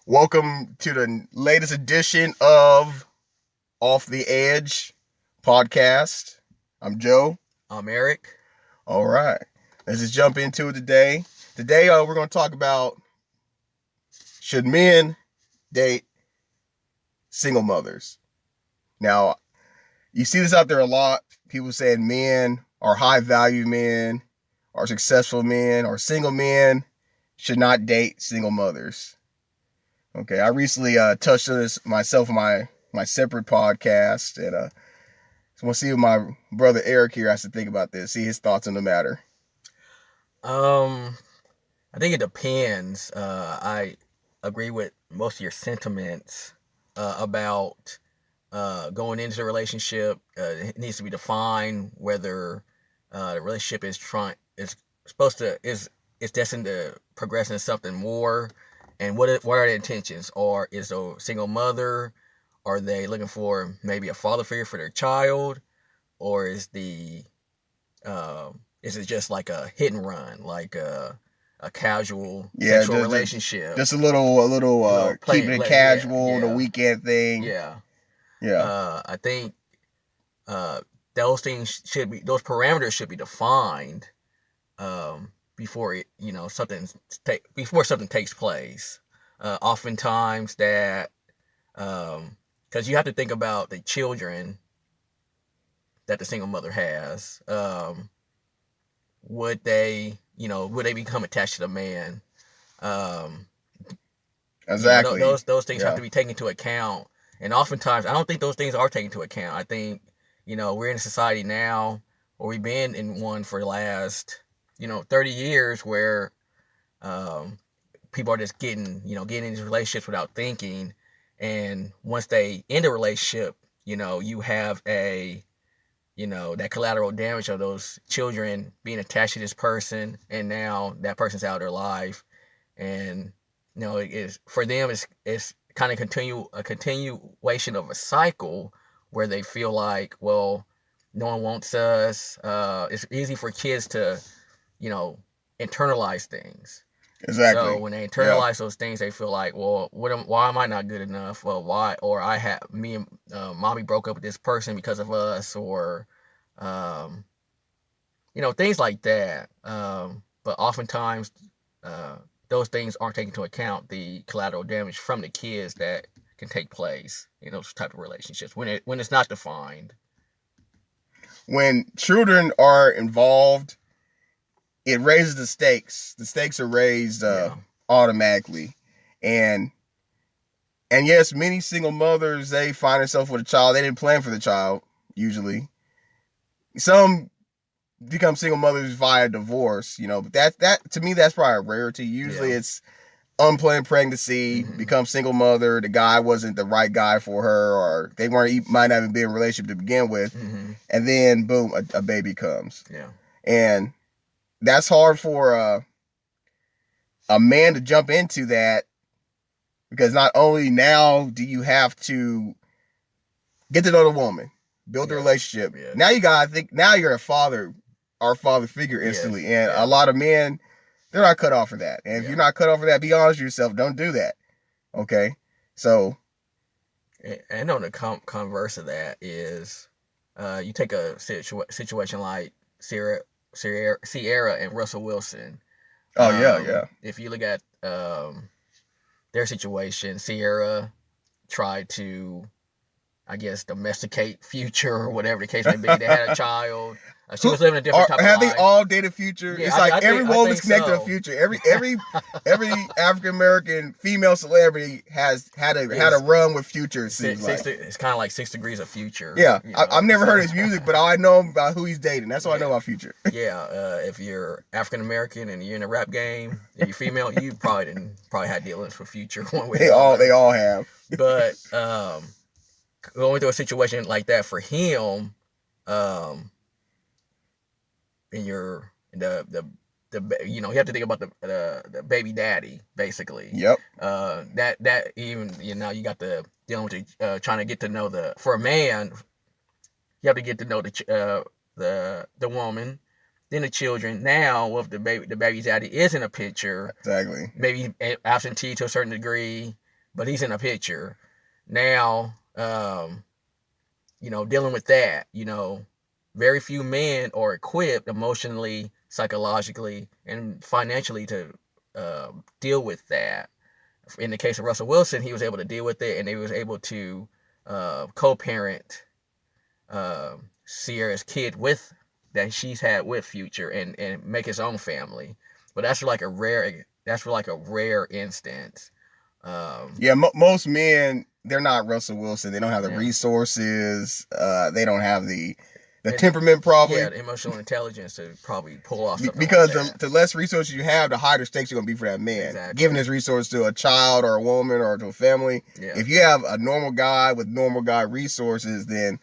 Welcome to the latest edition of Off the Edge podcast. I'm Joe. I'm Eric. All right, let's just jump into it today. Today, we're going to talk about should men date single mothers. Now, you see this out there a lot. People saying men are high value men, are successful men, or single men should not date single mothers. Okay, I recently touched on this myself in my separate podcast, and so we'll see what my brother Eric here has to think about this. See his thoughts on the matter. Um, I think it depends. I agree with most of your sentiments about going into the relationship. It needs to be defined whether the relationship is supposed to is destined to progress into something more, and what are the intentions? Or is a single mother? Are they looking for maybe a father figure for their child, or is it just like a hit and run, like a casual sexual relationship? Just a little Play, keeping it yeah, casual, the yeah, weekend thing. yeah. Yeah, I think uh, those parameters should be defined before before something takes place. Oftentimes that because you have to think about the children that the single mother has. Would they become attached to the man? Um, exactly. those things have Yeah, to be taken into account. And oftentimes, I don't think those things are taken into account. I think, we're in a society now, or we've been in one for the last, 30 years where um, people are just getting into relationships without thinking. And once they end a relationship, you have that collateral damage of those children being attached to this person, and now that person's out of their life. And it is for them, it's kind of a continuation of a cycle where they feel like, well, no one wants us. It's easy for kids to you know internalize things. So exactly. when they Yeah, internalize those things, they feel like, well, why am I not good enough? Well, why? Or me and mommy broke up with this person because of us, or um, things like that. But oftentimes, uh, those things aren't taken into account, the collateral damage from the kids that can take place in those type of relationships when it's not defined. when children are involved, it raises the stakes. The stakes are raised Yeah. automatically, and yes, many single mothers, they find themselves with a child. They didn't plan for the child usually. Some become single mothers via divorce, but that to me that's probably a rarity. Usually Yeah. it's unplanned pregnancy, Mm-hmm. become single mother, the guy wasn't the right guy for her, or they might not even be in a relationship to begin with, Mm-hmm. and then boom, a baby comes. Yeah. And that's hard for a man to jump into that, because not only now do you have to get to know the woman, build a Yeah. relationship. Yeah. Now you gotta think. Now you're our father figure Yes. instantly, and a Yeah. lot of men, they're not cut off for that. And if Yeah. you're not cut off for that, be honest with yourself. Don't do that. Okay, so And on the converse of that is, you take a situation like Sierra and Russell Wilson. oh yeah, yeah, If you look at their situation, Sierra tried to, I guess, domesticate Future or whatever the case may be. They had a child. She who was living a different type of have they life. all dated Future? Yeah, It's like every I woman's think connected to so. Future. Every African American female celebrity has had a run with Future. It seems like. It's kind of like 6 Degrees of Future. Yeah, I've never heard his music, but I know about who he's dating. That's all I know about Future. Yeah, if you're African American and you're in a rap game and you're female, you probably had dealings with Future one way or another. They all have. But going through a situation like that for him, and you're you have to think about the baby daddy basically. Yep. That even you got the dealing with trying to get to know for a man, you have to get to know the woman, then the children. Now, if the baby daddy is in a picture, Exactly. maybe absentee to a certain degree, but he's in a picture. Now, dealing with that, very few men are equipped emotionally, psychologically, and financially to deal with that. In the case of Russell Wilson, he was able to deal with it, and he was able to co-parent Sierra's kid that she's had with Future, and make his own family. But that's for like a rare instance. Most men, they're not Russell Wilson. They don't have the resources. They don't have the temperament, probably. Yeah, the emotional intelligence to probably pull off something because like that. The less resources you have, the higher stakes are going to be for that man. Exactly. Giving his resource to a child or a woman or to a family. Yeah. If you have a normal guy with normal guy resources, then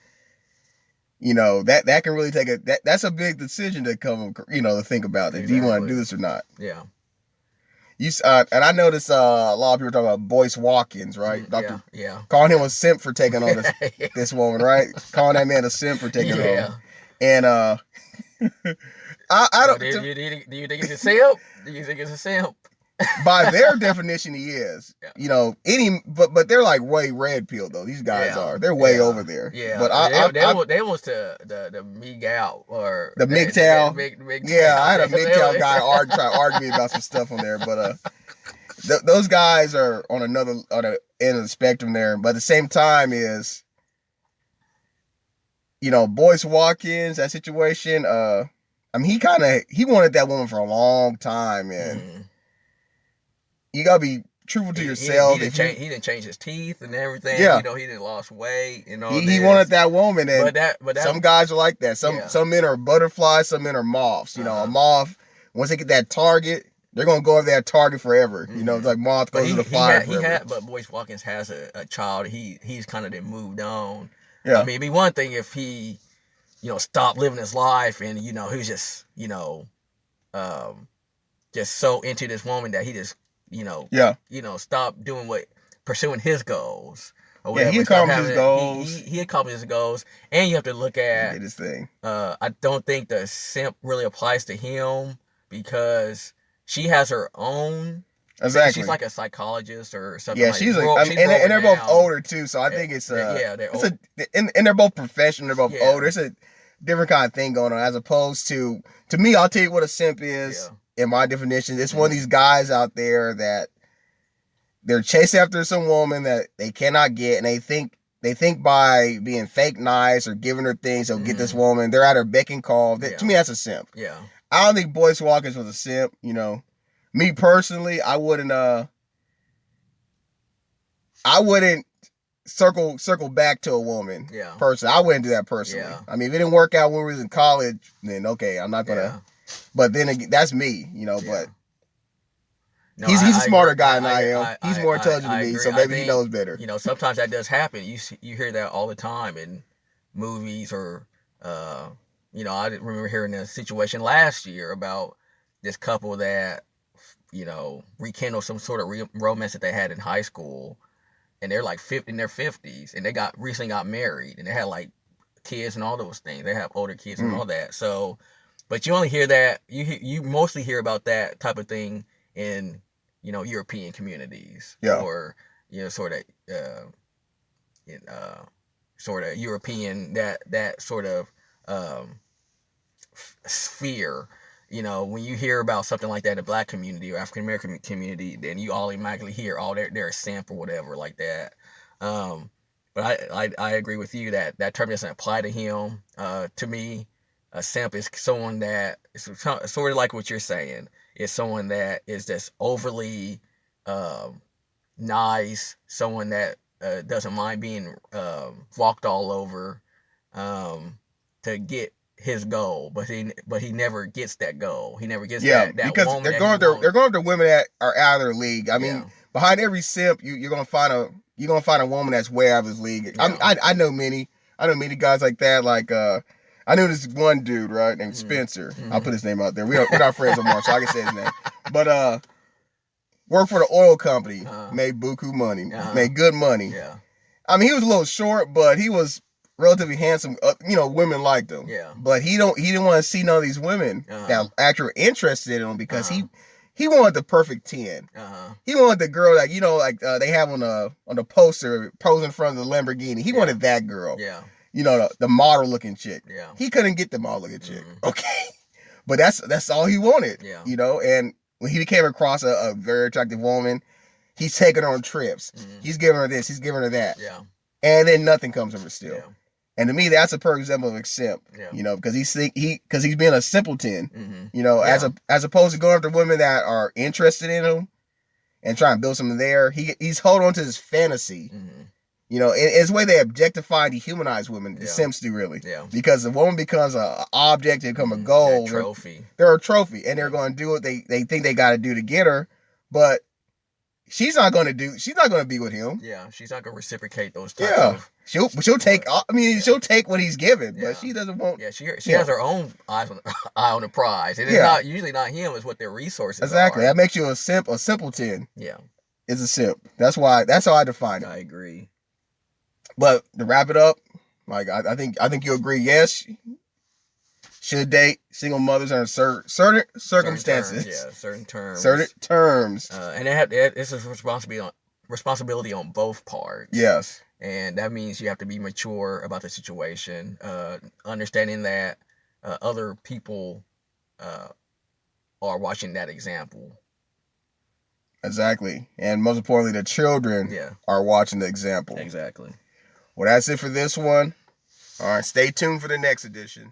that can really take that's a big decision to come, to think about. Exactly. Do you want to do this or not? Yeah. And I noticed a lot of people talking about Boyce Watkins, right? Yeah. Calling him a simp for taking on this woman, right? Calling that man a simp for taking on her. And I don't. Do you think it's a simp? Do you think it's a simp? By their definition, he is. Yeah. But they're like way red pill though. These guys are. They're way over there. Yeah. But they want the MGTOW or the MGTOW. Yeah, I had a MGTOW guy try to argue me about some stuff on there, but those guys are on the end of the spectrum there. But at the same time is, Boyce Watkins, that situation. He wanted that woman for a long time, and you gotta be truthful to yourself. He didn't change his teeth and everything. Yeah. He didn't lost weight and all. He wanted that woman, and but some guys are like that. Some men are butterflies, some men are moths. A moth, once they get that target, they're gonna go over that target forever. It's like moth goes to the fire forever. But Boyce Watkins has a child. He's kind of then moved on. Yeah. I mean, it'd be one thing if he, stopped living his life and he's just just so into this woman that he just stop pursuing his goals or whatever. Yeah, he accomplished his goals. He accomplished his goals, and you have to look at his thing. I don't think the simp really applies to him because she has her own. Exactly. She's like a psychologist or something. Yeah, and they're both older too, so I think it's and they're both professional. They're both older. It's a different kind of thing going on as opposed to me. I'll tell you what a simp is. Yeah. In my definition, it's one of these guys out there that they're chasing after some woman that they cannot get, and they think by being fake nice or giving her things they'll get this woman. They're at her beck and call. To me, that's a simp. Yeah. I don't think Boyce Watkins was a simp. Me personally, I wouldn't circle back to a woman. Yeah. Personally, I wouldn't do that personally. Yeah. I mean, if it didn't work out when we was in college, then okay, I'm not gonna. Yeah. But then again, that's me, But he's a smarter guy than I am. He's more intelligent than me, so maybe he knows better. Sometimes that does happen. You hear that all the time in movies or I remember hearing a situation last year about this couple that rekindled some sort of romance that they had in high school, and they're like in their 50s, and they recently got married, and they had like kids and all those things. They have older kids and all that. So. But you only hear that you mostly hear about that type of thing in European communities, or sort of European that sort of sphere. When you hear about something like that in the Black community or African American community, then you automatically hear they're a simp or whatever like that. But I agree with you that term doesn't apply to him. To me. A simp is someone that is sort of like what you're saying. It's someone that is just overly nice, someone that doesn't mind being walked all over to get his goal, but he never gets that goal. He never gets that because woman they're going after women that are out of their league. I mean, behind every simp, you're gonna find a woman that's way out of his league. Yeah. I know many guys like that. Like I knew this one dude, right, named Spencer. I'll put his name out there. We're not friends anymore, so I can say his name. But worked for the oil company, made buku money, made good money. Yeah. I mean, he was a little short, but he was relatively handsome. Women liked him. Yeah. But he didn't want to see none of these women that actually were interested in him because He wanted the perfect 10. He wanted the girl that, like they have on the poster posing in front of the Lamborghini. He wanted that girl. Yeah. The model looking chick. Yeah. He couldn't get the model looking chick. Okay. But that's all he wanted. Yeah. And when he came across a very attractive woman, he's taking her on trips. He's giving her this, he's giving her that. Yeah. And then nothing comes of it still. Yeah. And to me, that's a perfect example of a simp. Yeah. Because he's being a simpleton. Yeah. As opposed to going after women that are interested in him and trying to build something there. He's holding on to his fantasy. It's the way they objectify and dehumanize women. The simps do, really. Yeah. Because the woman becomes an object, they become a goal. Trophy. They're a trophy, and they're going to do what they think they got to do to get her, but she's not going to be with him. Yeah, she's not going to reciprocate those types of... She'll take. She'll take what he's given, but she doesn't want. Yeah, she has her own eye on the prize. It is usually not him. It's what their resources exactly. are. That makes you a simp. A simpleton. Yeah, is a simp. That's how I define it. I agree. But to wrap it up, like I think you agree. Yes, should date single mothers under certain circumstances. Certain terms. Certain terms. And it's a responsibility on both parts. Yes. And that means you have to be mature about the situation, understanding that other people are watching that example. Exactly. And most importantly, the children are watching the example. Exactly. Well, that's it for this one. All right, stay tuned for the next edition.